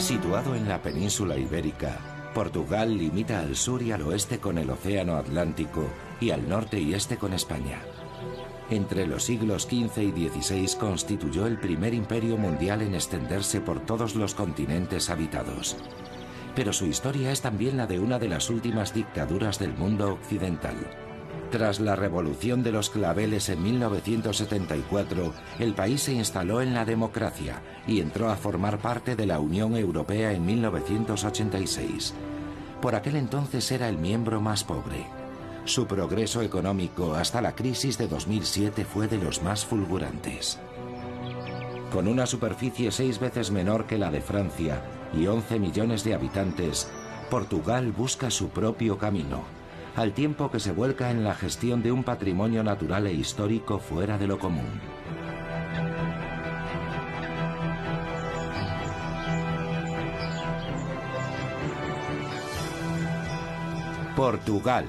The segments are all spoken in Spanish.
Situado en la península ibérica, Portugal limita al sur y al oeste con el Océano Atlántico y al norte y este con España. Entre los siglos XV y XVI constituyó el primer imperio mundial en extenderse por todos los continentes habitados. Pero su historia es también la de una de las últimas dictaduras del mundo occidental. Tras la Revolución de los Claveles en 1974, el país se instaló en la democracia y entró a formar parte de la Unión Europea en 1986. Por aquel entonces era el miembro más pobre. Su progreso económico hasta la crisis de 2007 fue de los más fulgurantes. Con una superficie 6 veces menor que la de Francia y 11 millones de habitantes, Portugal busca su propio camino, al tiempo que se vuelca en la gestión de un patrimonio natural e histórico fuera de lo común. Portugal.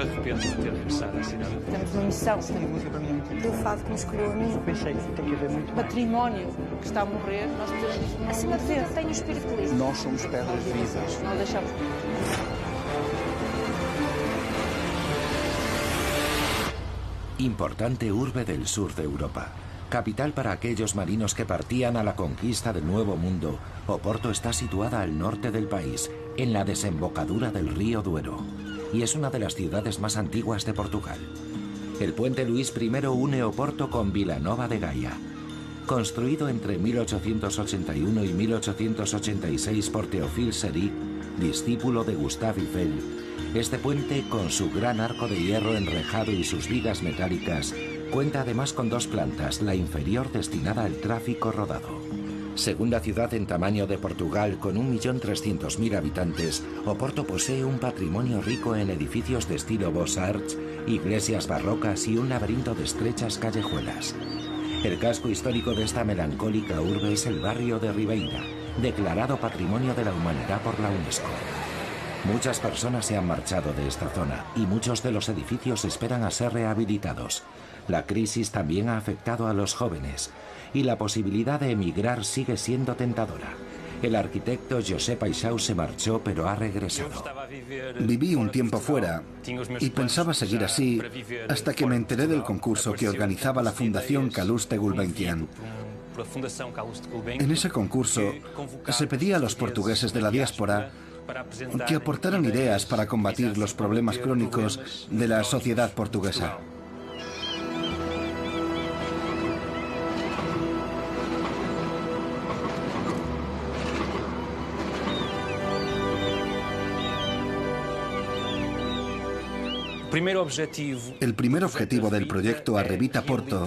Arrependo-me de ter regressado à cidade. Temos uma missão. Esta música para mim é muito O fado que me escolheu a mim. Pensei que tem que haver muito mais. Património que está a morrer, nós podemos... Acima de tudo, tenho o espírito livre. Nós somos pedras vivas. Não deixamos... Importante urbe del sur de Europa. Capital para aquellos marinos que partían a la conquista del Nuevo Mundo, Oporto está situada al norte del país, en la desembocadura del río Duero, y es una de las ciudades más antiguas de Portugal. El puente Luís I une Oporto con Vilanova de Gaia. Construido entre 1881 y 1886 por Théophile Séric, discípulo de Gustave Eiffel, este puente, con su gran arco de hierro enrejado y sus vigas metálicas, cuenta además con 2 plantas, la inferior destinada al tráfico rodado. Segunda ciudad en tamaño de Portugal, con 1.300.000 habitantes, Oporto posee un patrimonio rico en edificios de estilo Beaux-Arts, iglesias barrocas y un laberinto de estrechas callejuelas. El casco histórico de esta melancólica urbe es el barrio de Ribeira, declarado Patrimonio de la Humanidad por la UNESCO. Muchas personas se han marchado de esta zona y muchos de los edificios esperan a ser rehabilitados. La crisis también ha afectado a los jóvenes y la posibilidad de emigrar sigue siendo tentadora. El arquitecto José Paixão se marchó, pero ha regresado. Viví un tiempo fuera y pensaba seguir así hasta que me enteré del concurso que organizaba la Fundación Calouste Gulbenkian. En ese concurso se pedía a los portugueses de la diáspora que aportaran ideas para combatir los problemas crónicos de la sociedad portuguesa. El primer objetivo del proyecto Arrevita Porto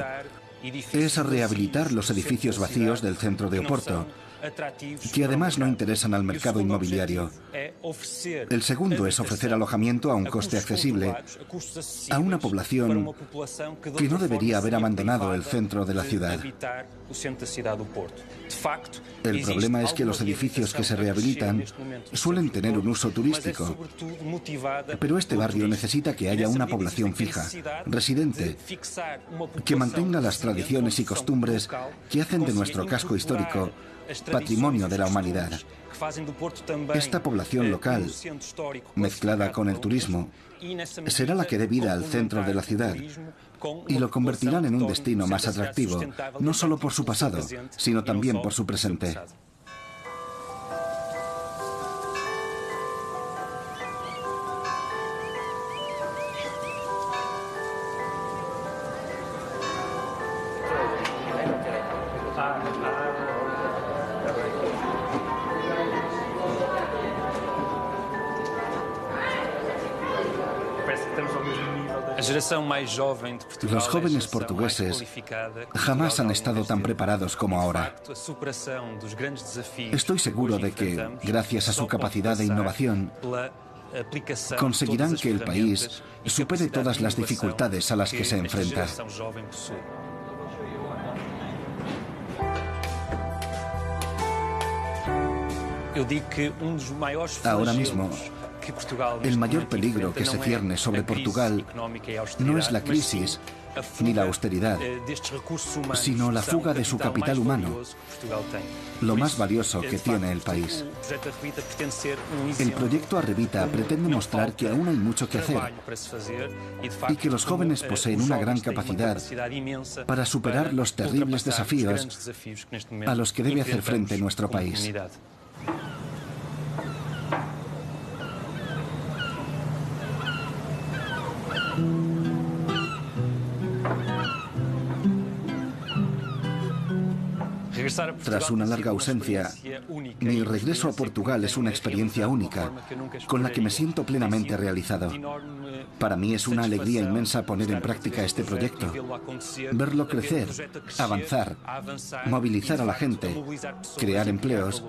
es rehabilitar los edificios vacíos del centro de Oporto, que además no interesan al mercado inmobiliario. El segundo es ofrecer alojamiento a un coste accesible a una población que no debería haber abandonado el centro de la ciudad. El problema es que los edificios que se rehabilitan suelen tener un uso turístico, pero este barrio necesita que haya una población fija, residente, que mantenga las tradiciones y costumbres que hacen de nuestro casco histórico patrimonio de la humanidad. Esta población local, mezclada con el turismo, será la que dé vida al centro de la ciudad y lo convertirán en un destino más atractivo, no solo por su pasado, sino también por su presente. Los jóvenes portugueses jamás han estado tan preparados como ahora. Estoy seguro de que, gracias a su capacidad de innovación, conseguirán que el país supere todas las dificultades a las que se enfrenta. Ahora mismo, el mayor peligro que se cierne sobre Portugal no es la crisis ni la austeridad, sino la fuga de su capital humano, lo más valioso que tiene el país. El proyecto Arrevita pretende mostrar que aún hay mucho que hacer y que los jóvenes poseen una gran capacidad para superar los terribles desafíos a los que debe hacer frente nuestro país. Tras una larga ausencia, mi regreso a Portugal es una experiencia única, con la que me siento plenamente realizado. Para mí es una alegría inmensa poner en práctica este proyecto, verlo crecer, avanzar, movilizar a la gente, crear empleos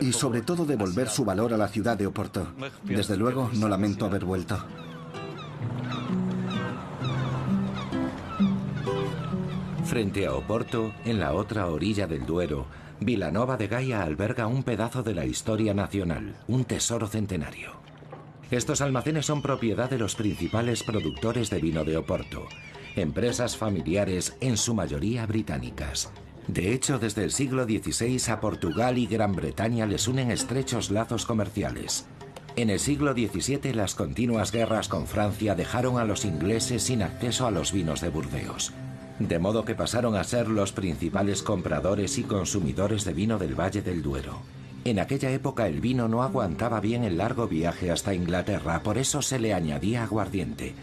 y sobre todo devolver su valor a la ciudad de Oporto. Desde luego, no lamento haber vuelto. Frente a Oporto, en la otra orilla del Duero, Vilanova de Gaia alberga un pedazo de la historia nacional, un tesoro centenario. Estos almacenes son propiedad de los principales productores de vino de Oporto, empresas familiares en su mayoría británicas. De hecho, desde el siglo XVI a Portugal y Gran Bretaña les unen estrechos lazos comerciales. En el siglo XVII las continuas guerras con Francia dejaron a los ingleses sin acceso a los vinos de Burdeos, de modo que pasaron a ser los principales compradores y consumidores de vino del Valle del Duero. En aquella época el vino no aguantaba bien el largo viaje hasta Inglaterra, por eso se le añadía aguardiente.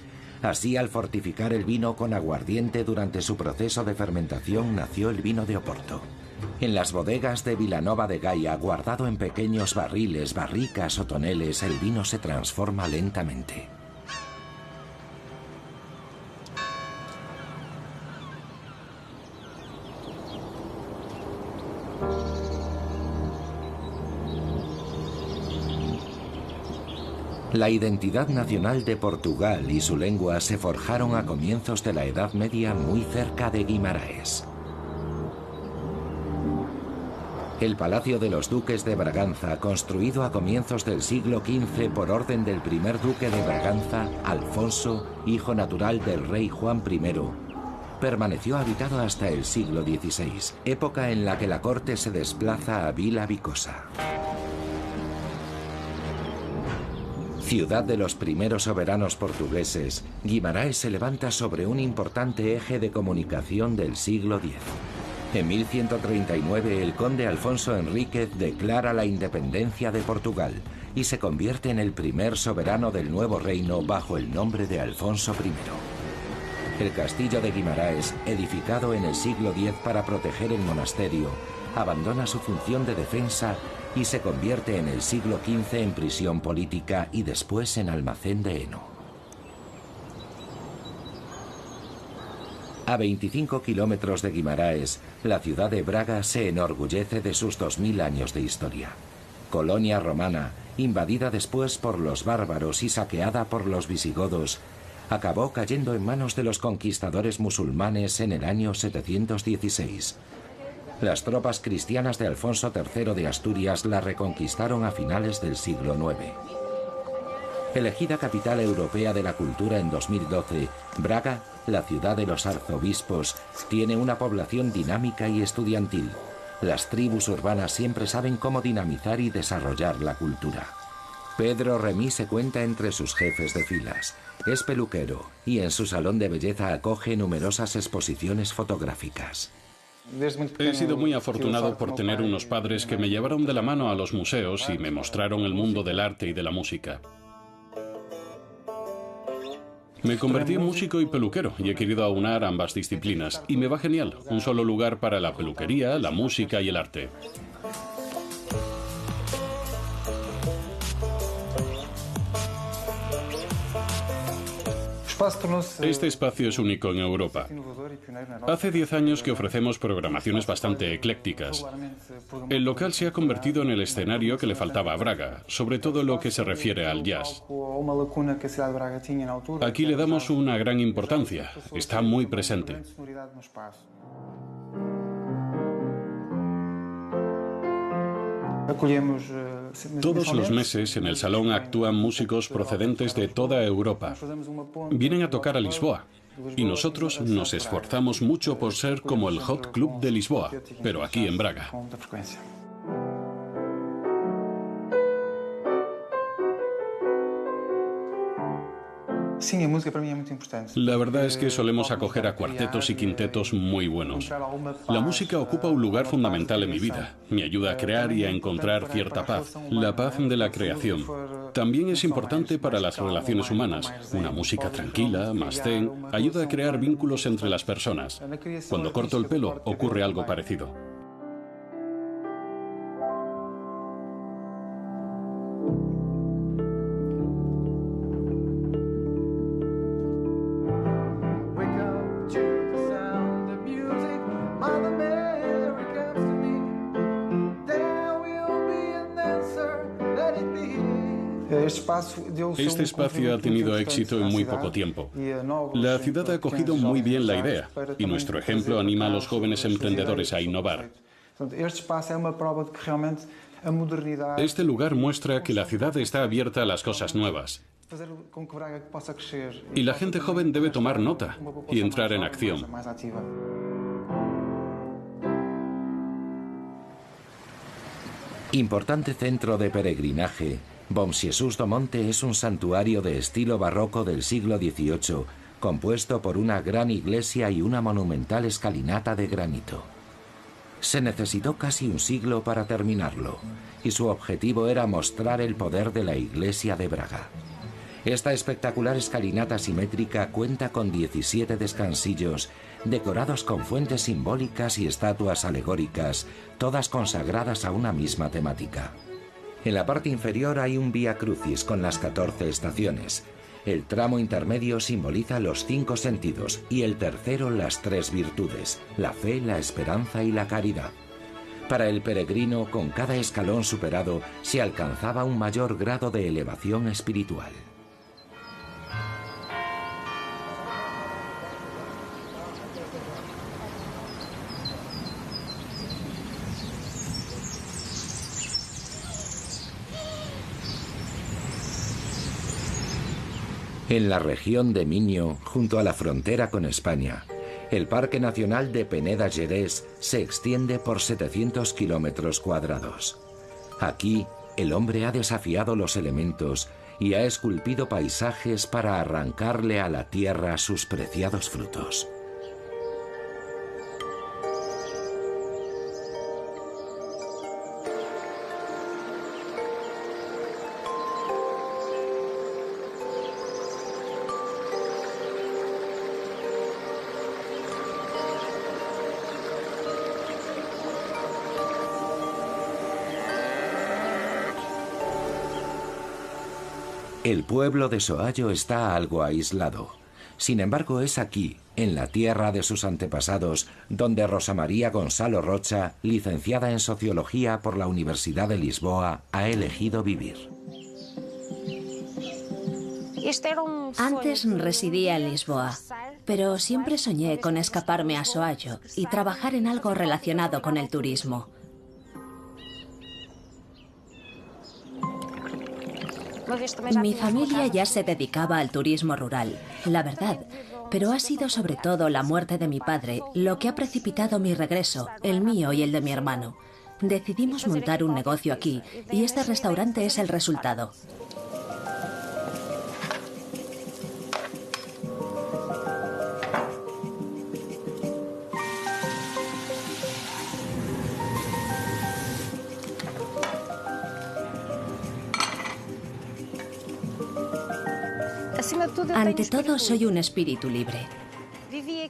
Así, al fortificar el vino con aguardiente durante su proceso de fermentación, nació el vino de Oporto. En las bodegas de Vilanova de Gaia, guardado en pequeños barriles, barricas o toneles, el vino se transforma lentamente. La identidad nacional de Portugal y su lengua se forjaron a comienzos de la Edad Media muy cerca de Guimarães. El Palacio de los Duques de Braganza, construido a comienzos del siglo XV por orden del primer duque de Braganza, Alfonso, hijo natural del rey Juan I, permaneció habitado hasta el siglo XVI, época en la que la corte se desplaza a Vila Vicosa. Ciudad de los primeros soberanos portugueses, Guimarães se levanta sobre un importante eje de comunicación del siglo X. En 1139 el conde Alfonso Enríquez declara la independencia de Portugal y se convierte en el primer soberano del nuevo reino bajo el nombre de Alfonso I. El castillo de Guimarães, edificado en el siglo X para proteger el monasterio, abandona su función de defensa y se convierte en el siglo XV en prisión política y después en almacén de heno. A 25 kilómetros de Guimarães, la ciudad de Braga se enorgullece de sus 2000 años de historia. Colonia romana, invadida después por los bárbaros y saqueada por los visigodos, acabó cayendo en manos de los conquistadores musulmanes en el año 716. Las tropas cristianas de Alfonso III de Asturias la reconquistaron a finales del siglo IX. Elegida capital europea de la cultura en 2012, Braga, la ciudad de los arzobispos, tiene una población dinámica y estudiantil. Las tribus urbanas siempre saben cómo dinamizar y desarrollar la cultura. Pedro Remí se cuenta entre sus jefes de filas. Es peluquero y en su salón de belleza acoge numerosas exposiciones fotográficas. He sido muy afortunado por tener unos padres que me llevaron de la mano a los museos y me mostraron el mundo del arte y de la música. Me convertí en músico y peluquero y he querido aunar ambas disciplinas y me va genial. Un solo lugar para la peluquería, la música y el arte. Este espacio es único en Europa. Hace 10 años que ofrecemos programaciones bastante eclécticas. El local se ha convertido en el escenario que le faltaba a Braga, sobre todo lo que se refiere al jazz. Aquí le damos una gran importancia, está muy presente. Todos los meses en el salón actúan músicos procedentes de toda Europa. Vienen a tocar a Lisboa. Y nosotros nos esforzamos mucho por ser como el Hot Club de Lisboa, pero aquí en Braga. La verdad es que solemos acoger a cuartetos y quintetos muy buenos. La música ocupa un lugar fundamental en mi vida. Me ayuda a crear y a encontrar cierta paz. La paz de la creación. También es importante para las relaciones humanas. Una música tranquila, más zen, ayuda a crear vínculos entre las personas. Cuando corto el pelo, ocurre algo parecido. Este espacio ha tenido éxito en muy poco tiempo. La ciudad ha acogido muy bien la idea y nuestro ejemplo anima a los jóvenes emprendedores a innovar. Este lugar muestra que la ciudad está abierta a las cosas nuevas. Y la gente joven debe tomar nota y entrar en acción. Importante centro de peregrinaje, Bom Jesus do Monte es un santuario de estilo barroco del siglo XVIII, compuesto por una gran iglesia y una monumental escalinata de granito. Se necesitó casi un siglo para terminarlo, y su objetivo era mostrar el poder de la iglesia de Braga. Esta espectacular escalinata simétrica cuenta con 17 descansillos, decorados con fuentes simbólicas y estatuas alegóricas, todas consagradas a una misma temática. En la parte inferior hay un Vía Crucis con las 14 estaciones. El tramo intermedio simboliza los 5 sentidos y el tercero las 3 virtudes, la fe, la esperanza y la caridad. Para el peregrino, con cada escalón superado, se alcanzaba un mayor grado de elevación espiritual. En la región de Minho, junto a la frontera con España, el Parque Nacional de Peneda Gerês se extiende por 700 kilómetros cuadrados. Aquí, el hombre ha desafiado los elementos y ha esculpido paisajes para arrancarle a la tierra sus preciados frutos. El pueblo de Soallo está algo aislado. Sin embargo, es aquí, en la tierra de sus antepasados, donde Rosa María Gonzalo Rocha, licenciada en Sociología por la Universidad de Lisboa, ha elegido vivir. Antes residía en Lisboa, pero siempre soñé con escaparme a Soallo y trabajar en algo relacionado con el turismo. Mi familia ya se dedicaba al turismo rural, la verdad, pero ha sido sobre todo la muerte de mi padre lo que ha precipitado mi regreso, el mío y el de mi hermano. Decidimos montar un negocio aquí y este restaurante es el resultado. Ante todo, soy un espíritu libre.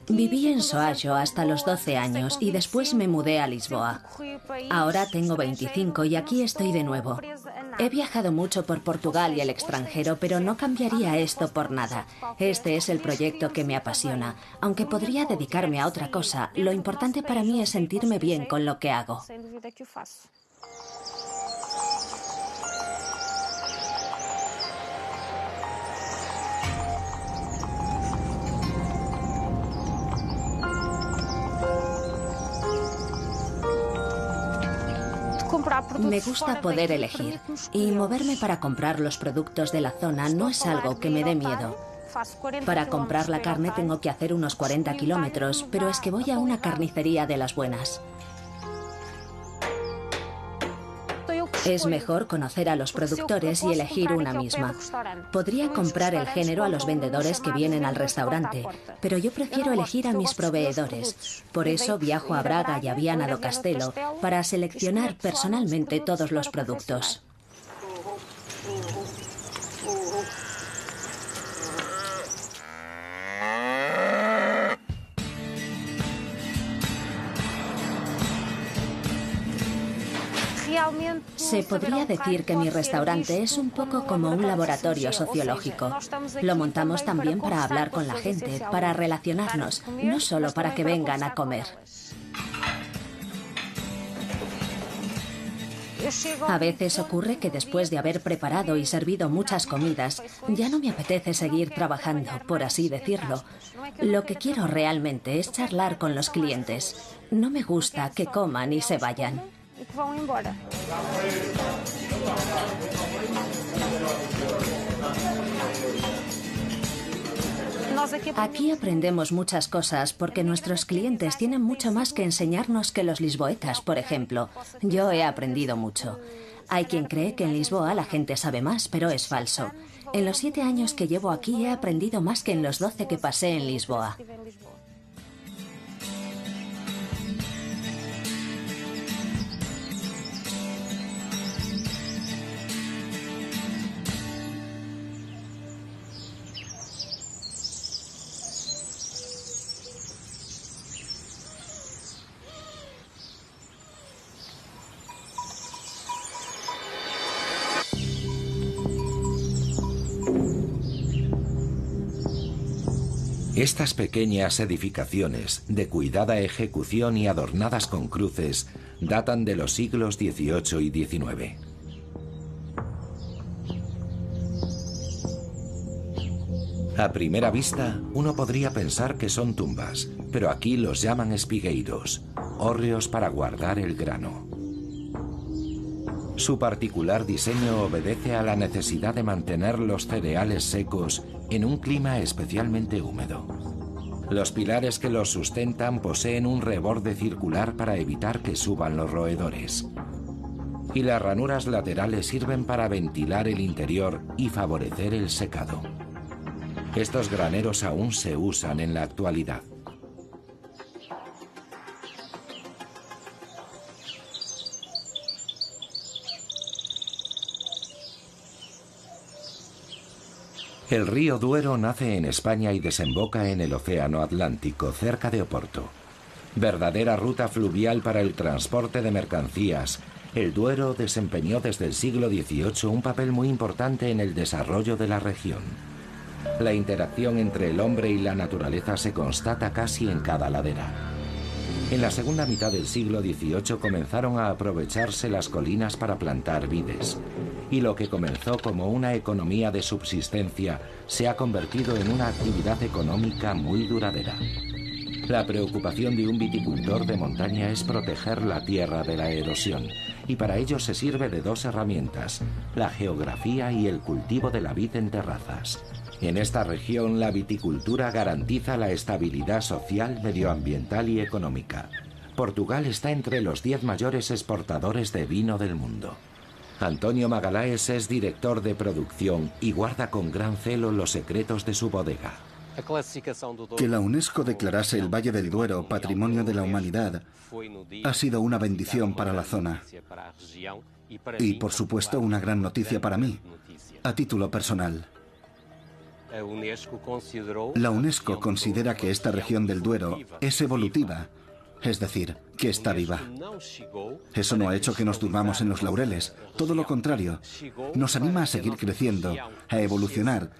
Viví en Soallo hasta los 12 años y después me mudé a Lisboa. Ahora tengo 25 y aquí estoy de nuevo. He viajado mucho por Portugal y el extranjero, pero no cambiaría esto por nada. Este es el proyecto que me apasiona. Aunque podría dedicarme a otra cosa, lo importante para mí es sentirme bien con lo que hago. Me gusta poder elegir y moverme para comprar los productos de la zona no es algo que me dé miedo. Para comprar la carne tengo que hacer unos 40 kilómetros, pero es que voy a una carnicería de las buenas. Es mejor conocer a los productores y elegir una misma. Podría comprar el género a los vendedores que vienen al restaurante, pero yo prefiero elegir a mis proveedores. Por eso viajo a Braga y a Viana do Castelo para seleccionar personalmente todos los productos. Se podría decir que mi restaurante es un poco como un laboratorio sociológico. Lo montamos también para hablar con la gente, para relacionarnos, no solo para que vengan a comer. A veces ocurre que después de haber preparado y servido muchas comidas, ya no me apetece seguir trabajando, por así decirlo. Lo que quiero realmente es charlar con los clientes. No me gusta que coman y se vayan. Aquí aprendemos muchas cosas porque nuestros clientes tienen mucho más que enseñarnos que los lisboetas, por ejemplo. Yo he aprendido mucho. Hay quien cree que en Lisboa la gente sabe más, pero es falso. En los 7 años que llevo aquí he aprendido más que en los 12 que pasé en Lisboa. Estas pequeñas edificaciones, de cuidada ejecución y adornadas con cruces, datan de los siglos XVIII y XIX. A primera vista, uno podría pensar que son tumbas, pero aquí los llaman espigueiros, hórreos para guardar el grano. Su particular diseño obedece a la necesidad de mantener los cereales secos en un clima especialmente húmedo. Los pilares que los sustentan poseen un reborde circular para evitar que suban los roedores. Y las ranuras laterales sirven para ventilar el interior y favorecer el secado. Estos graneros aún se usan en la actualidad. El río Duero nace en España y desemboca en el Océano Atlántico, cerca de Oporto. Verdadera ruta fluvial para el transporte de mercancías, el Duero desempeñó desde el siglo XVIII un papel muy importante en el desarrollo de la región. La interacción entre el hombre y la naturaleza se constata casi en cada ladera. En la segunda mitad del siglo XVIII comenzaron a aprovecharse las colinas para plantar vides, y lo que comenzó como una economía de subsistencia se ha convertido en una actividad económica muy duradera. La preocupación de un viticultor de montaña es proteger la tierra de la erosión, y para ello se sirve de dos herramientas, la geografía y el cultivo de la vid en terrazas. En esta región, la viticultura garantiza la estabilidad social, medioambiental y económica. Portugal está entre los 10 mayores exportadores de vino del mundo. Antonio Magalhães es director de producción y guarda con gran celo los secretos de su bodega. Que la UNESCO declarase el Valle del Duero Patrimonio de la Humanidad ha sido una bendición para la zona. Y, por supuesto, una gran noticia para mí, a título personal. La UNESCO considera que esta región del Duero es evolutiva, es decir, que está viva. Eso no ha hecho que nos durmamos en los laureles, todo lo contrario, nos anima a seguir creciendo, a evolucionar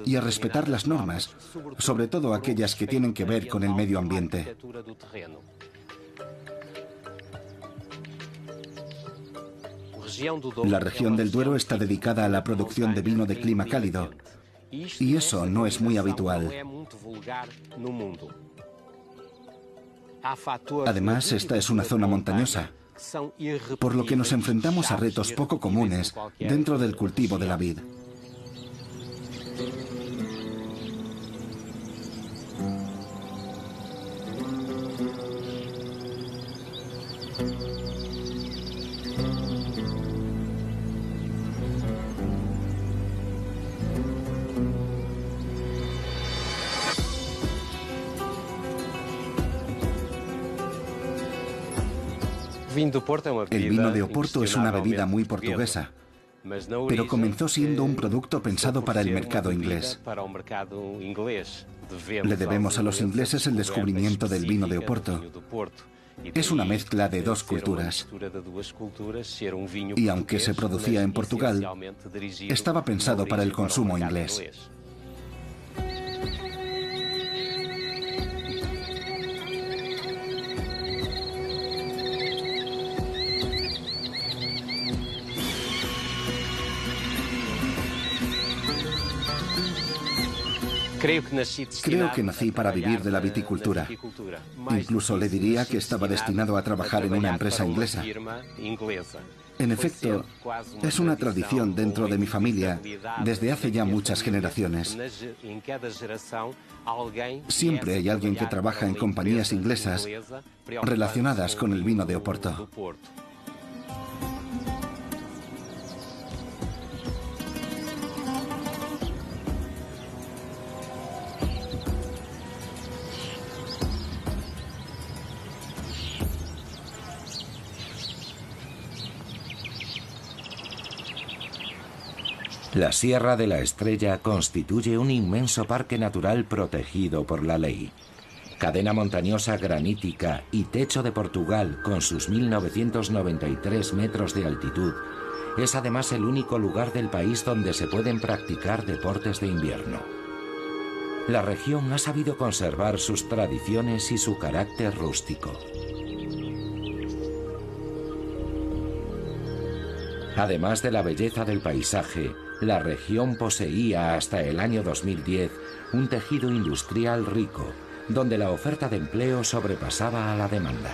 y a respetar las normas, sobre todo aquellas que tienen que ver con el medio ambiente. La región del Duero está dedicada a la producción de vino de clima cálido, y eso no es muy habitual. Además, esta es una zona montañosa, por lo que nos enfrentamos a retos poco comunes dentro del cultivo de la vid. El vino de Oporto es una bebida muy portuguesa, pero comenzó siendo un producto pensado para el mercado inglés. Le debemos a los ingleses el descubrimiento del vino de Oporto. Es una mezcla de dos culturas. Y aunque se producía en Portugal, estaba pensado para el consumo inglés. Creo que nací para vivir de la viticultura. Incluso le diría que estaba destinado a trabajar en una empresa inglesa. En efecto, es una tradición dentro de mi familia desde hace ya muchas generaciones. Siempre hay alguien que trabaja en compañías inglesas relacionadas con el vino de Oporto. La Sierra de la Estrella constituye un inmenso parque natural protegido por la ley. Cadena montañosa granítica y techo de Portugal con sus 1993 metros de altitud, es además el único lugar del país donde se pueden practicar deportes de invierno. La región ha sabido conservar sus tradiciones y su carácter rústico. Además de la belleza del paisaje, la región poseía hasta el año 2010 un tejido industrial rico, donde la oferta de empleo sobrepasaba a la demanda.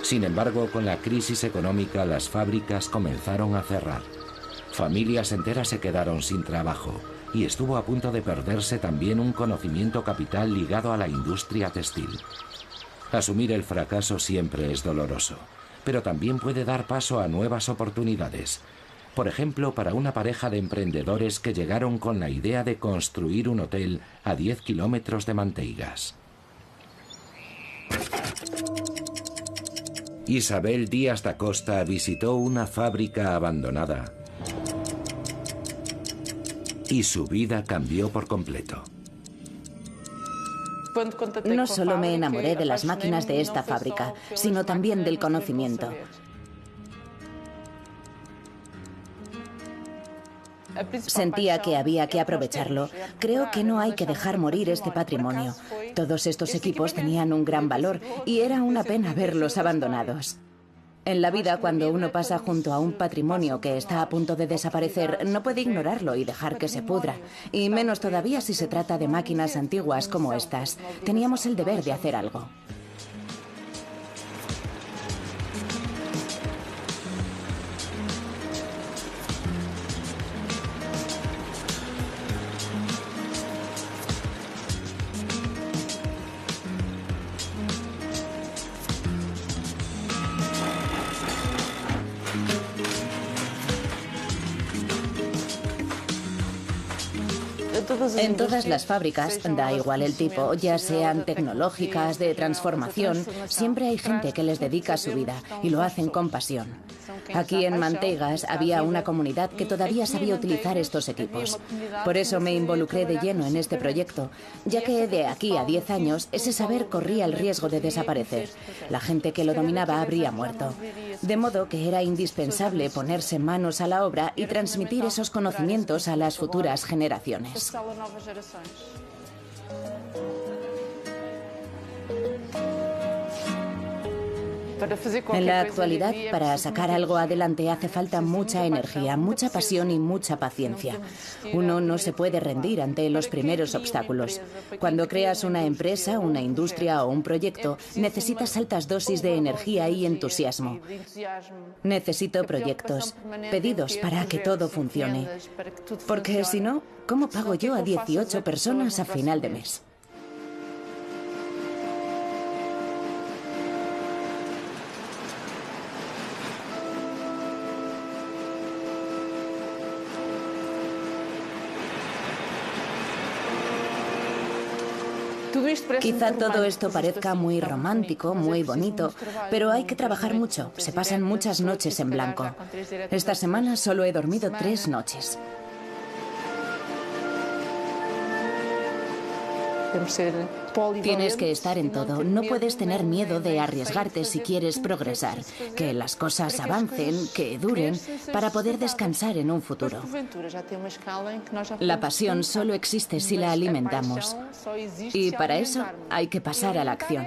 Sin embargo, con la crisis económica, las fábricas comenzaron a cerrar. Familias enteras se quedaron sin trabajo y estuvo a punto de perderse también un conocimiento capital ligado a la industria textil. Asumir el fracaso siempre es doloroso, pero también puede dar paso a nuevas oportunidades. Por ejemplo, para una pareja de emprendedores que llegaron con la idea de construir un hotel a 10 kilómetros de Manteigas. Isabel Díaz da Costa visitó una fábrica abandonada y su vida cambió por completo. No solo me enamoré de las máquinas de esta fábrica, sino también del conocimiento. Sentía que había que aprovecharlo. Creo que no hay que dejar morir este patrimonio. Todos estos equipos tenían un gran valor y era una pena verlos abandonados. En la vida, cuando uno pasa junto a un patrimonio que está a punto de desaparecer, no puede ignorarlo y dejar que se pudra. Y menos todavía si se trata de máquinas antiguas como estas. Teníamos el deber de hacer algo. En todas las fábricas, da igual el tipo, ya sean tecnológicas, de transformación, siempre hay gente que les dedica su vida y lo hacen con pasión. Aquí en Manteigas había una comunidad que todavía sabía utilizar estos equipos. Por eso me involucré de lleno en este proyecto, ya que de aquí a 10 años ese saber corría el riesgo de desaparecer. La gente que lo dominaba habría muerto. De modo que era indispensable ponerse manos a la obra y transmitir esos conocimientos a las futuras generaciones. En la actualidad, para sacar algo adelante hace falta mucha energía, mucha pasión y mucha paciencia. Uno no se puede rendir ante los primeros obstáculos. Cuando creas una empresa, una industria o un proyecto, necesitas altas dosis de energía y entusiasmo. Necesito proyectos, pedidos para que todo funcione. Porque si no, ¿cómo pago yo a 18 personas a final de mes? Quizá todo esto parezca muy romántico, muy bonito, pero hay que trabajar mucho. Se pasan muchas noches en blanco. Esta semana solo he dormido 3 noches. Tienes que estar en todo. No puedes tener miedo de arriesgarte si quieres progresar, que las cosas avancen, que duren, para poder descansar en un futuro. La pasión solo existe si la alimentamos. Y para eso hay que pasar a la acción.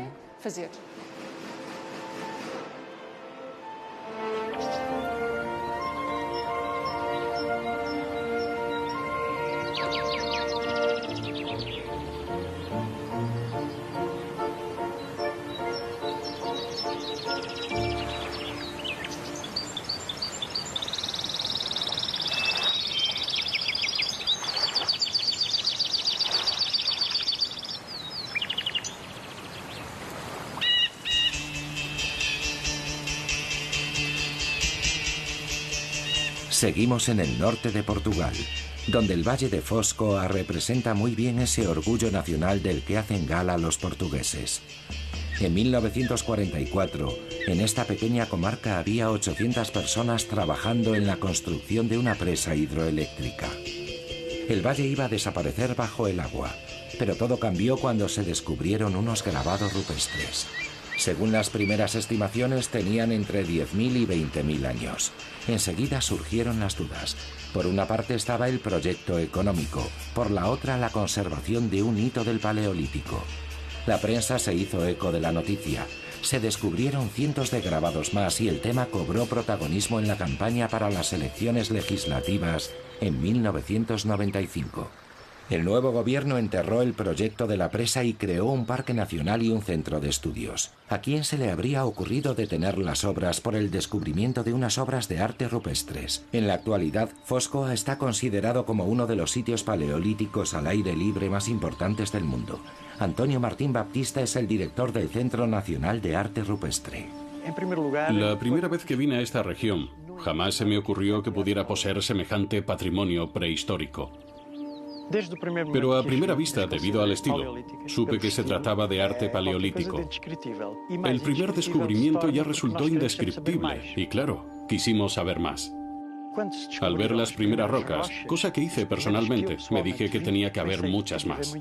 Seguimos en el norte de Portugal, donde el Valle de Foscoa representa muy bien ese orgullo nacional del que hacen gala los portugueses. En 1944, en esta pequeña comarca había 800 personas trabajando en la construcción de una presa hidroeléctrica. El valle iba a desaparecer bajo el agua, pero todo cambió cuando se descubrieron unos grabados rupestres. Según las primeras estimaciones, tenían entre 10.000 y 20.000 años. Enseguida surgieron las dudas. Por una parte estaba el proyecto económico, por la otra la conservación de un hito del Paleolítico. La prensa se hizo eco de la noticia. Se descubrieron cientos de grabados más y el tema cobró protagonismo en la campaña para las elecciones legislativas en 1995. El nuevo gobierno enterró el proyecto de la presa y creó un parque nacional y un centro de estudios. ¿A quién se le habría ocurrido detener las obras por el descubrimiento de unas obras de arte rupestres? En la actualidad, Foscoa está considerado como uno de los sitios paleolíticos al aire libre más importantes del mundo. Antonio Martín Baptista es el director del Centro Nacional de Arte Rupestre. La primera vez que vine a esta región, jamás se me ocurrió que pudiera poseer semejante patrimonio prehistórico. Pero a primera vista, debido al estilo, supe que se trataba de arte paleolítico. El primer descubrimiento ya resultó indescriptible y, claro, quisimos saber más. Al ver las primeras rocas, cosa que hice personalmente, me dije que tenía que haber muchas más.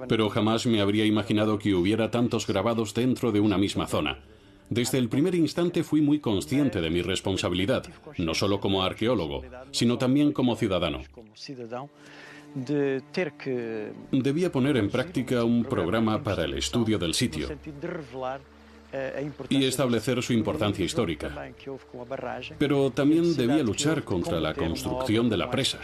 Pero jamás me habría imaginado que hubiera tantos grabados dentro de una misma zona. Desde el primer instante fui muy consciente de mi responsabilidad, no solo como arqueólogo, sino también como ciudadano. Debía poner en práctica un programa para el estudio del sitio y establecer su importancia histórica. Pero también debía luchar contra la construcción de la presa,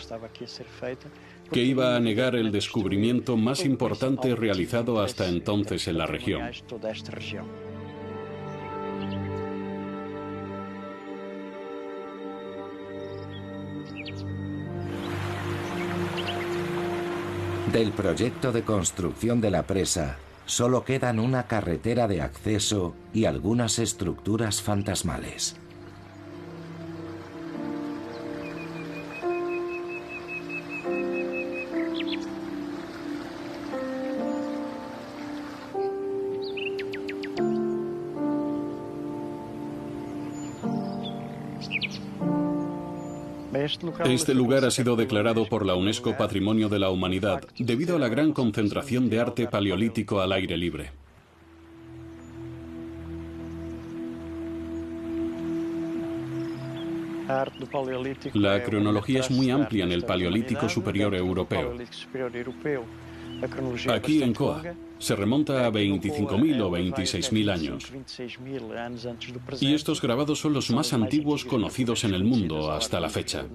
que iba a negar el descubrimiento más importante realizado hasta entonces en la región. Del proyecto de construcción de la presa, solo quedan una carretera de acceso y algunas estructuras fantasmales. Este lugar ha sido declarado por la UNESCO Patrimonio de la Humanidad debido a la gran concentración de arte paleolítico al aire libre. La cronología es muy amplia en el Paleolítico Superior Europeo. Aquí en Coa se remonta a 25.000 o 26.000 años. Y estos grabados son los más antiguos conocidos en el mundo hasta la fecha.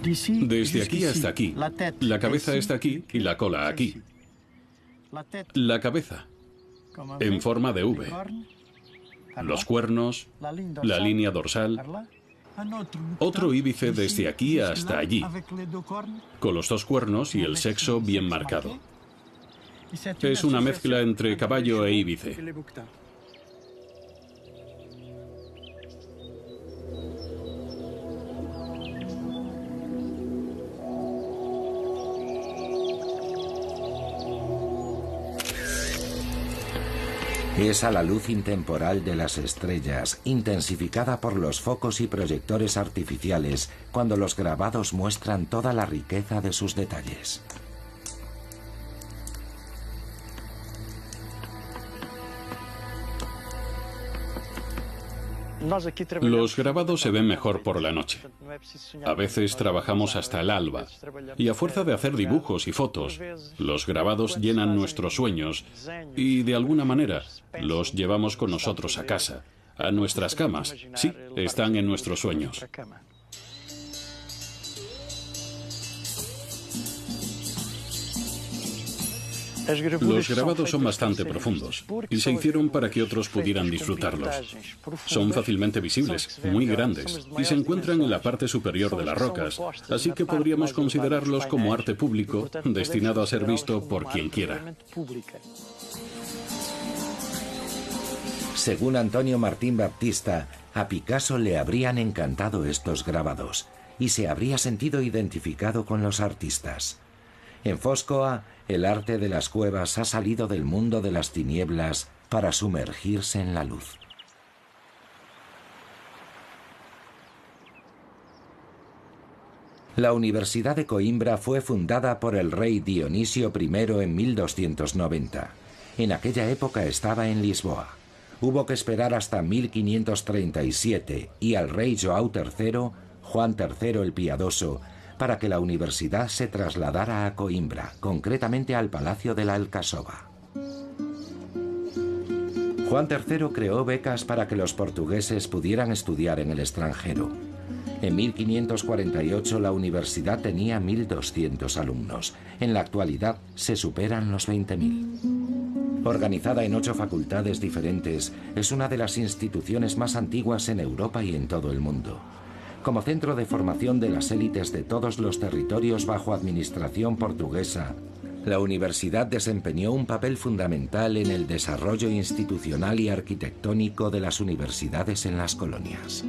Desde aquí hasta aquí, la cabeza está aquí y la cola aquí. La cabeza, en forma de V. Los cuernos, la línea dorsal. Otro íbice desde aquí hasta allí, con los dos cuernos y el sexo bien marcado. Es una mezcla entre caballo e íbice. Es a la luz intemporal de las estrellas, intensificada por los focos y proyectores artificiales, cuando los grabados muestran toda la riqueza de sus detalles. Los grabados se ven mejor por la noche. A veces trabajamos hasta el alba. Y a fuerza de hacer dibujos y fotos, los grabados llenan nuestros sueños y, de alguna manera, los llevamos con nosotros a casa, a nuestras camas. Sí, están en nuestros sueños. Los grabados son bastante profundos y se hicieron para que otros pudieran disfrutarlos. Son fácilmente visibles, muy grandes, y se encuentran en la parte superior de las rocas, así que podríamos considerarlos como arte público destinado a ser visto por quien quiera. Según Antonio Martín Baptista, a Picasso le habrían encantado estos grabados y se habría sentido identificado con los artistas. En Foscoa, el arte de las cuevas ha salido del mundo de las tinieblas para sumergirse en la luz. La Universidad de Coimbra fue fundada por el rey Dionisio I en 1290. En aquella época estaba en Lisboa. Hubo que esperar hasta 1537 y al rey João III, Juan III el Piadoso, para que la universidad se trasladara a Coimbra, concretamente al Palacio de la Alcasoba. Juan III creó becas para que los portugueses pudieran estudiar en el extranjero. En 1548 la universidad tenía 1.200 alumnos. En la actualidad se superan los 20.000. Organizada en 8 facultades diferentes, es una de las instituciones más antiguas en Europa y en todo el mundo. Como centro de formación de las élites de todos los territorios bajo administración portuguesa, la universidad desempeñó un papel fundamental en el desarrollo institucional y arquitectónico de las universidades en las colonias.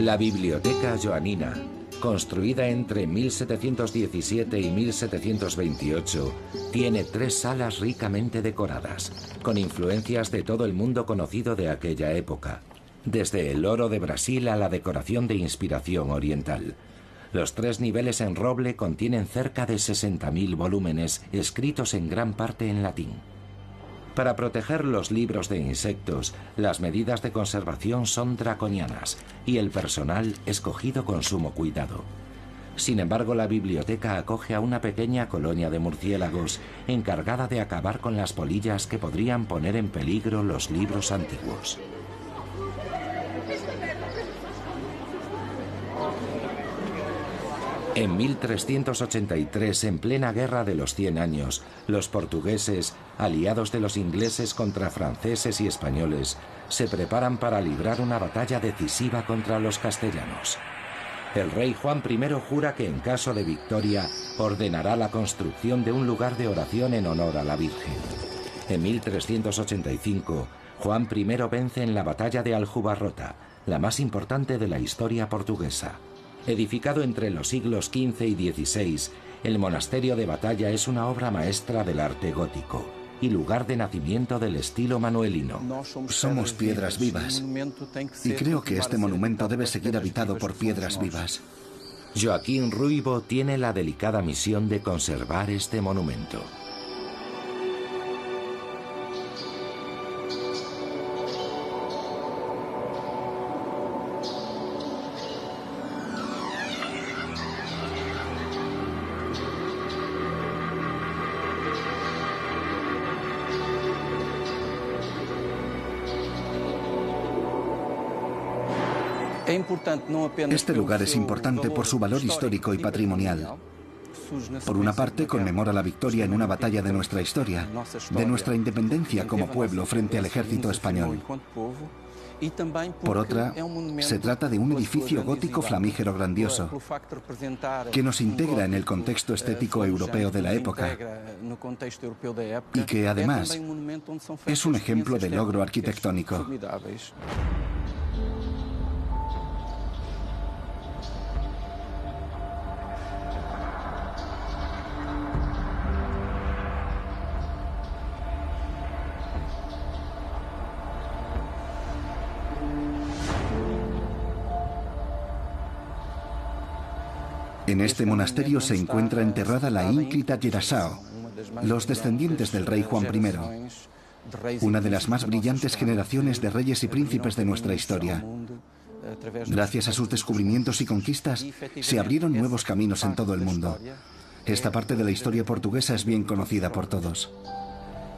La Biblioteca Joanina, construida entre 1717 y 1728, tiene 3 salas ricamente decoradas, con influencias de todo el mundo conocido de aquella época, desde el oro de Brasil a la decoración de inspiración oriental. Los 3 niveles en roble contienen cerca de 60.000 volúmenes escritos en gran parte en latín. Para proteger los libros de insectos, las medidas de conservación son draconianas y el personal escogido con sumo cuidado. Sin embargo, la biblioteca acoge a una pequeña colonia de murciélagos encargada de acabar con las polillas que podrían poner en peligro los libros antiguos. En 1383, en plena Guerra de los 100 años, los portugueses, aliados de los ingleses contra franceses y españoles, se preparan para librar una batalla decisiva contra los castellanos. El rey Juan I jura que en caso de victoria ordenará la construcción de un lugar de oración en honor a la Virgen. En 1385, Juan I vence en la batalla de Aljubarrota, la más importante de la historia portuguesa. Edificado entre los siglos XV y XVI, el monasterio de Batalla es una obra maestra del arte gótico. y lugar de nacimiento del estilo manuelino. Somos piedras vivas y creo que este monumento debe seguir habitado por piedras vivas. Joaquín Ruibo tiene la delicada misión de conservar este monumento. Este lugar es importante por su valor histórico y patrimonial. Por una parte, conmemora la victoria en una batalla de nuestra historia, de nuestra independencia como pueblo frente al ejército español. Por otra, se trata de un edificio gótico flamígero grandioso, que nos integra en el contexto estético europeo de la época y que, además, es un ejemplo de logro arquitectónico. En este monasterio se encuentra enterrada la ínclita Gerassao, los descendientes del rey Juan I, una de las más brillantes generaciones de reyes y príncipes de nuestra historia. Gracias a sus descubrimientos y conquistas, se abrieron nuevos caminos en todo el mundo. Esta parte de la historia portuguesa es bien conocida por todos.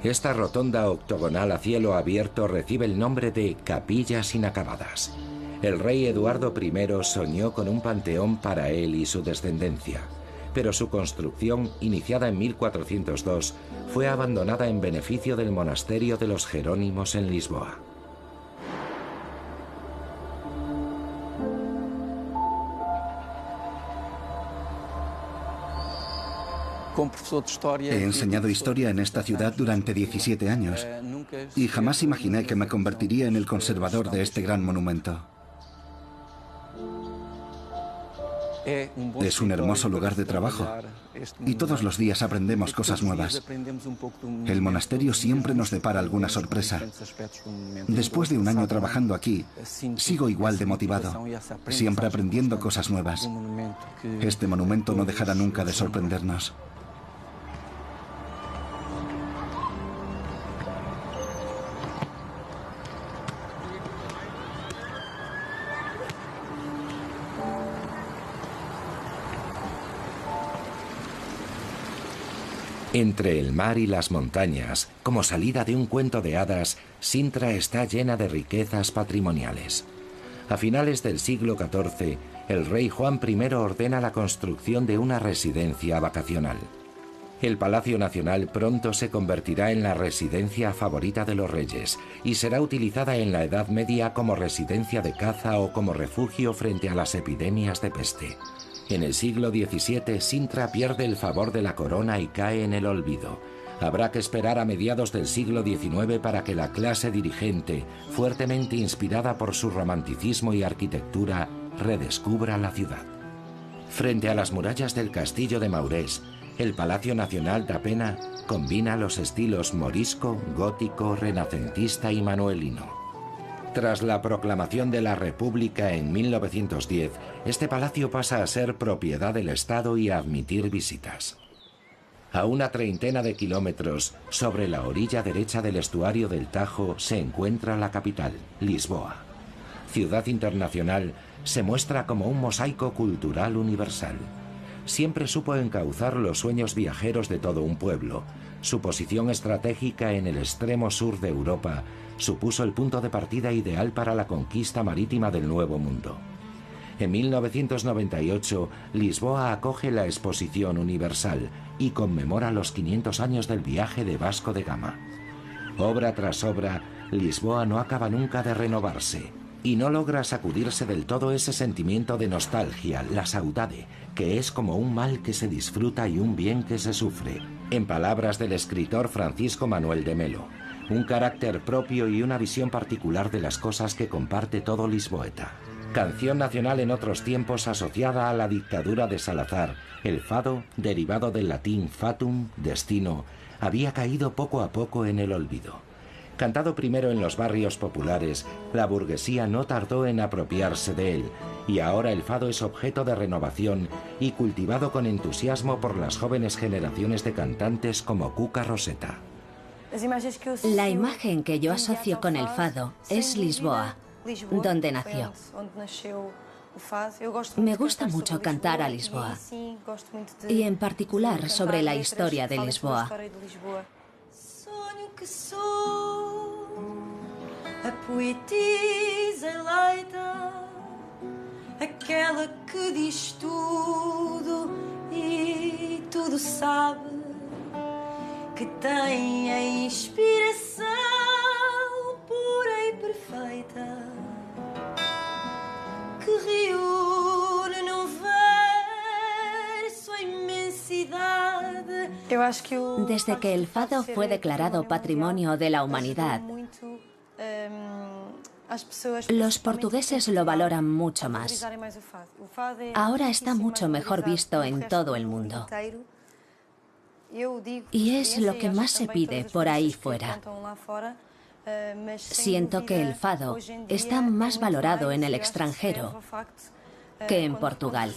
Esta rotonda octogonal a cielo abierto recibe el nombre de Capillas Inacabadas. El rey Eduardo I soñó con un panteón para él y su descendencia, pero su construcción, iniciada en 1402, fue abandonada en beneficio del monasterio de los Jerónimos en Lisboa. He enseñado historia en esta ciudad durante 17 años y jamás imaginé que me convertiría en el conservador de este gran monumento. Es un hermoso lugar de trabajo y todos los días aprendemos cosas nuevas. El monasterio siempre nos depara alguna sorpresa. Después de un año trabajando aquí, sigo igual de motivado, siempre aprendiendo cosas nuevas. Este monumento no dejará nunca de sorprendernos. Entre el mar y las montañas, como salida de un cuento de hadas, Sintra está llena de riquezas patrimoniales. A finales del siglo XIV, el rey Juan I ordena la construcción de una residencia vacacional. El Palacio Nacional pronto se convertirá en la residencia favorita de los reyes y será utilizada en la Edad Media como residencia de caza o como refugio frente a las epidemias de peste. En el siglo XVII, Sintra pierde el favor de la corona y cae en el olvido. Habrá que esperar a mediados del siglo XIX para que la clase dirigente, fuertemente inspirada por su romanticismo y arquitectura, redescubra la ciudad. Frente a las murallas del castillo de Maurés, el Palacio Nacional da Pena combina los estilos morisco, gótico, renacentista y manuelino. Tras la proclamación de la República en 1910, este palacio pasa a ser propiedad del Estado y a admitir visitas. A una treintena de kilómetros, sobre la orilla derecha del estuario del Tajo, se encuentra la capital, Lisboa. Ciudad internacional, se muestra como un mosaico cultural universal. Siempre supo encauzar los sueños viajeros de todo un pueblo. Su posición estratégica en el extremo sur de Europa supuso el punto de partida ideal para la conquista marítima del Nuevo Mundo. En 1998, Lisboa acoge la Exposición Universal y conmemora los 500 años del viaje de Vasco de Gama. Obra tras obra, Lisboa no acaba nunca de renovarse y no logra sacudirse del todo ese sentimiento de nostalgia, la saudade, que es como un mal que se disfruta y un bien que se sufre, en palabras del escritor Francisco Manuel de Melo. Un carácter propio y una visión particular de las cosas que comparte todo lisboeta. Canción nacional en otros tiempos asociada a la dictadura de Salazar, el fado, derivado del latín fatum, destino, había caído poco a poco en el olvido. Cantado primero en los barrios populares, la burguesía no tardó en apropiarse de él, y ahora el fado es objeto de renovación y cultivado con entusiasmo por las jóvenes generaciones de cantantes como Cuca Roseta. La imagen que yo asocio con el fado es Lisboa, donde nació. Me gusta mucho cantar a Lisboa, y en particular sobre la historia de Lisboa. Que sou a poetisa eleita, aquela que diz tudo e tudo sabe, que tem a inspiração pura e perfeita, que reúne num verso a imensidade. Desde que el fado fue declarado Patrimonio de la Humanidad, los portugueses lo valoran mucho más. Ahora está mucho mejor visto en todo el mundo. Y es lo que más se pide por ahí fuera. Siento que el fado está más valorado en el extranjero que en Portugal.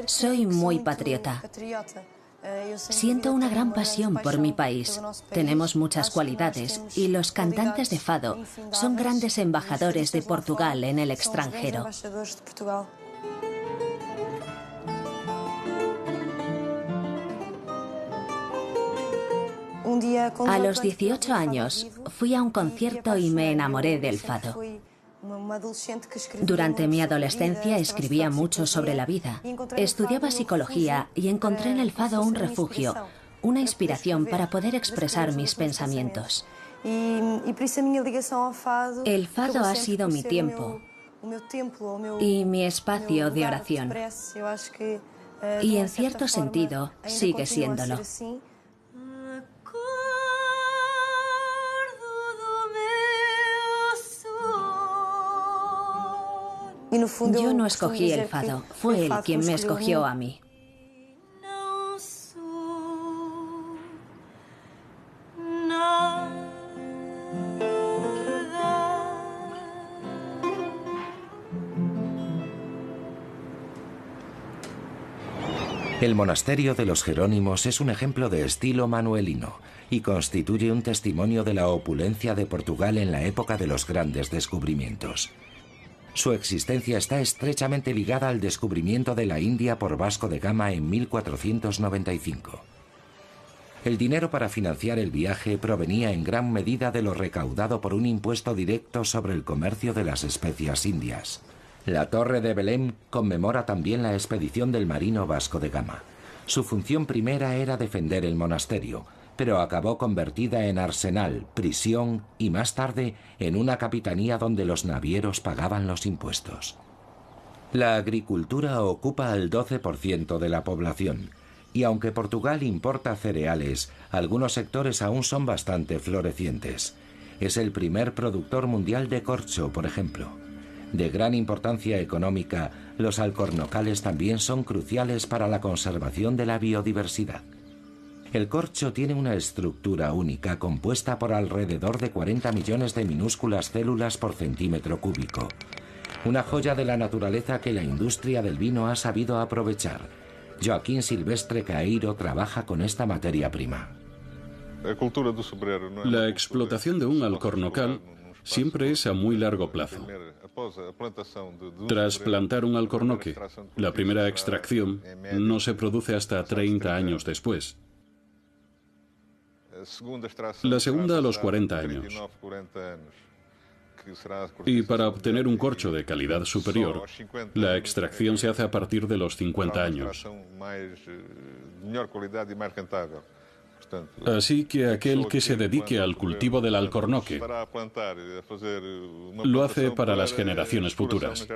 Soy muy patriota. Siento una gran pasión por mi país. Tenemos muchas cualidades y los cantantes de fado son grandes embajadores de Portugal en el extranjero. A los 18 años fui a un concierto y me enamoré del fado. Durante mi adolescencia escribía mucho sobre la vida. Estudiaba psicología y encontré en el fado un refugio, una inspiración para poder expresar mis pensamientos. El fado ha sido mi tiempo y mi espacio de oración. Y en cierto sentido sigue siéndolo. Yo no escogí el fado, fue él quien me escogió a mí. El monasterio de los Jerónimos es un ejemplo de estilo manuelino y constituye un testimonio de la opulencia de Portugal en la época de los grandes descubrimientos. Su existencia está estrechamente ligada al descubrimiento de la India por Vasco de Gama en 1495. El dinero para financiar el viaje provenía en gran medida de lo recaudado por un impuesto directo sobre el comercio de las especias indias. La Torre de Belém conmemora también la expedición del marino Vasco de Gama. Su función primera era defender el monasterio, pero acabó convertida en arsenal, prisión y más tarde en una capitanía donde los navieros pagaban los impuestos. La agricultura ocupa el 12% de la población, y aunque Portugal importa cereales, algunos sectores aún son bastante florecientes. Es el primer productor mundial de corcho, por ejemplo. De gran importancia económica, los alcornocales también son cruciales para la conservación de la biodiversidad. El corcho tiene una estructura única compuesta por alrededor de 40 millones de minúsculas células por centímetro cúbico. Una joya de la naturaleza que la industria del vino ha sabido aprovechar. Joaquín Silvestre Caeiro trabaja con esta materia prima. La explotación de un alcornocal siempre es a muy largo plazo. Tras plantar un alcornoque, la primera extracción no se produce hasta 30 años después. La segunda a los 40 años. Y para obtener un corcho de calidad superior, la extracción se hace a partir de los 50 años. Así que aquel que se dedique al cultivo del alcornoque lo hace para las generaciones futuras.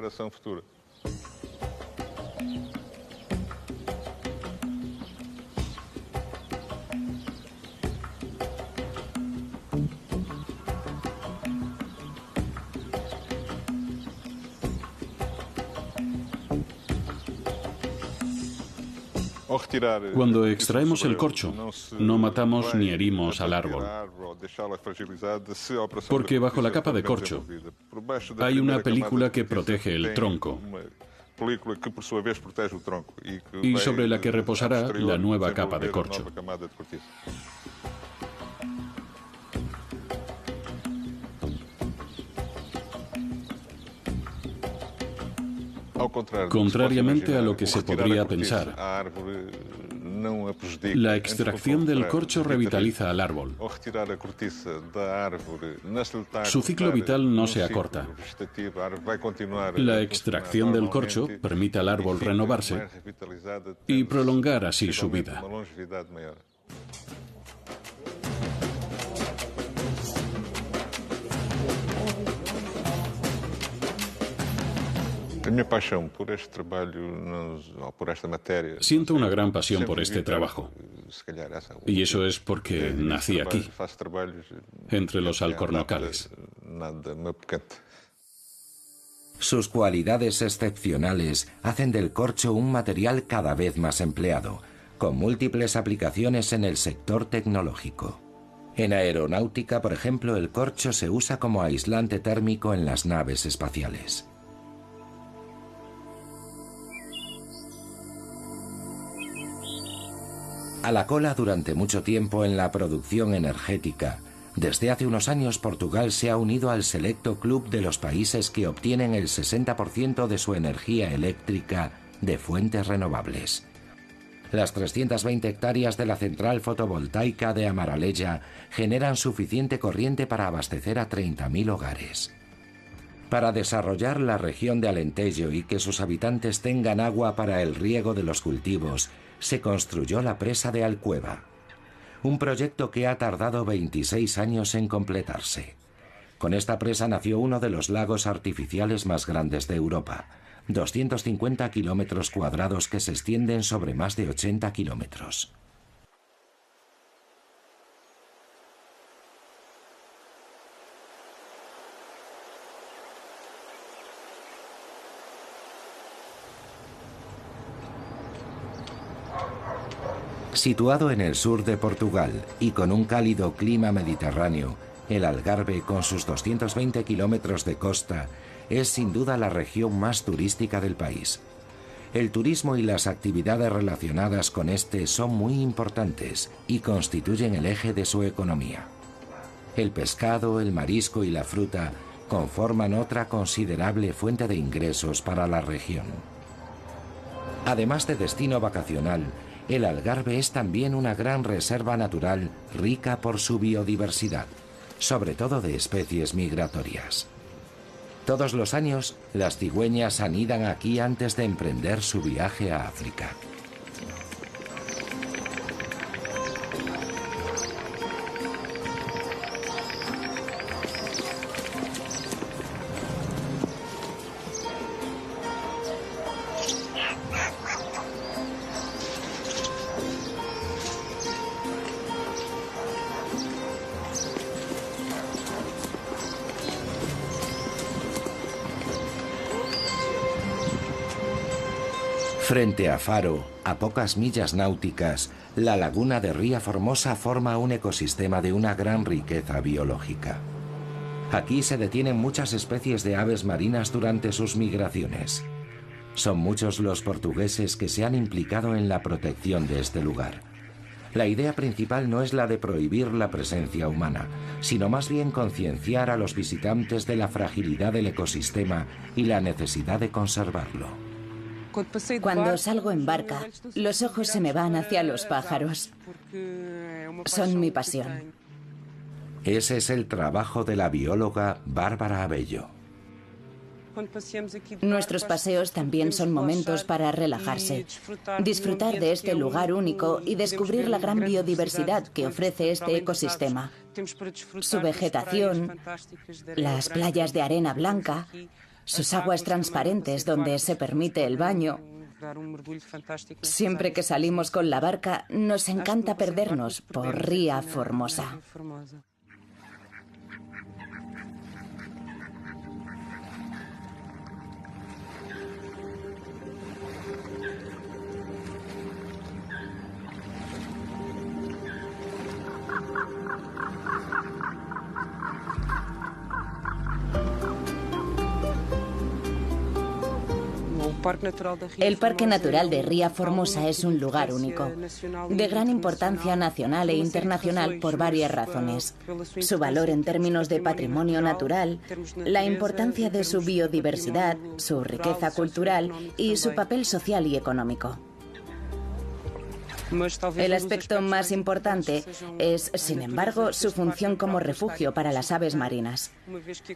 Cuando extraemos el corcho, no matamos ni herimos al árbol, porque bajo la capa de corcho hay una película que protege el tronco y sobre la que reposará la nueva capa de corcho. Contrariamente a lo que se podría pensar, la extracción del corcho revitaliza al árbol. Su ciclo vital no se acorta. La extracción del corcho permite al árbol renovarse y prolongar así su vida. Siento una gran pasión por este trabajo. Y eso es porque nací aquí, entre los alcornocales. Sus cualidades excepcionales hacen del corcho un material cada vez más empleado, con múltiples aplicaciones en el sector tecnológico. En aeronáutica, por ejemplo, el corcho se usa como aislante térmico en las naves espaciales. A la cola durante mucho tiempo en la producción energética, desde hace unos años Portugal se ha unido al selecto club de los países que obtienen el 60% de su energía eléctrica de fuentes renovables. Las 320 hectáreas de la central fotovoltaica de Amaralella generan suficiente corriente para abastecer a 30.000 hogares. Para desarrollar la región de Alentejo y que sus habitantes tengan agua para el riego de los cultivos, se construyó la presa de Alcueva, un proyecto que ha tardado 26 años en completarse. Con esta presa nació uno de los lagos artificiales más grandes de Europa, 250 kilómetros cuadrados que se extienden sobre más de 80 kilómetros. Situado en el sur de Portugal y con un cálido clima mediterráneo, el Algarve, con sus 220 kilómetros de costa, es sin duda la región más turística del país. El turismo y las actividades relacionadas con este son muy importantes y constituyen el eje de su economía. El pescado, el marisco y la fruta conforman otra considerable fuente de ingresos para la región. Además de destino vacacional, el Algarve es también una gran reserva natural rica por su biodiversidad, sobre todo de especies migratorias. Todos los años, las cigüeñas anidan aquí antes de emprender su viaje a África. Frente a Faro, a pocas millas náuticas, la laguna de Ría Formosa forma un ecosistema de una gran riqueza biológica. Aquí se detienen muchas especies de aves marinas durante sus migraciones. Son muchos los portugueses que se han implicado en la protección de este lugar. La idea principal no es la de prohibir la presencia humana, sino más bien concienciar a los visitantes de la fragilidad del ecosistema y la necesidad de conservarlo. Cuando salgo en barca, los ojos se me van hacia los pájaros. Son mi pasión. Ese es el trabajo de la bióloga Bárbara Abello. Nuestros paseos también son momentos para relajarse, disfrutar de este lugar único y descubrir la gran biodiversidad que ofrece este ecosistema. Su vegetación, las playas de arena blanca, sus aguas transparentes donde se permite el baño. Siempre que salimos con la barca, nos encanta perdernos por Ría Formosa. El Parque Natural de Ria Formosa es un lugar único, de gran importancia nacional e internacional por varias razones. Su valor en términos de patrimonio natural, la importancia de su biodiversidad, su riqueza cultural y su papel social y económico. El aspecto más importante es, sin embargo, su función como refugio para las aves marinas.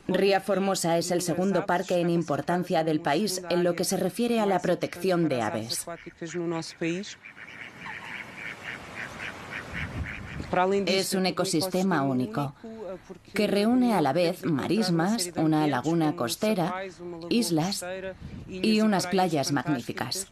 Ria Formosa es el segundo parque en importancia del país en lo que se refiere a la protección de aves. Es un ecosistema único, que reúne a la vez marismas, una laguna costera, islas y unas playas magníficas.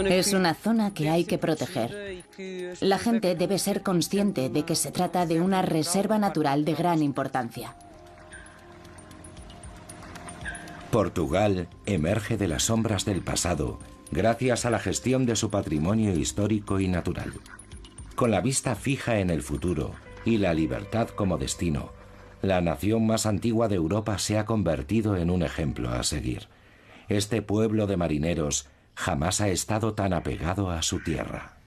Es una zona que hay que proteger. La gente debe ser consciente de que se trata de una reserva natural de gran importancia. Portugal emerge de las sombras del pasado gracias a la gestión de su patrimonio histórico y natural. Con la vista fija en el futuro y la libertad como destino, la nación más antigua de Europa se ha convertido en un ejemplo a seguir. Este pueblo de marineros jamás ha estado tan apegado a su tierra.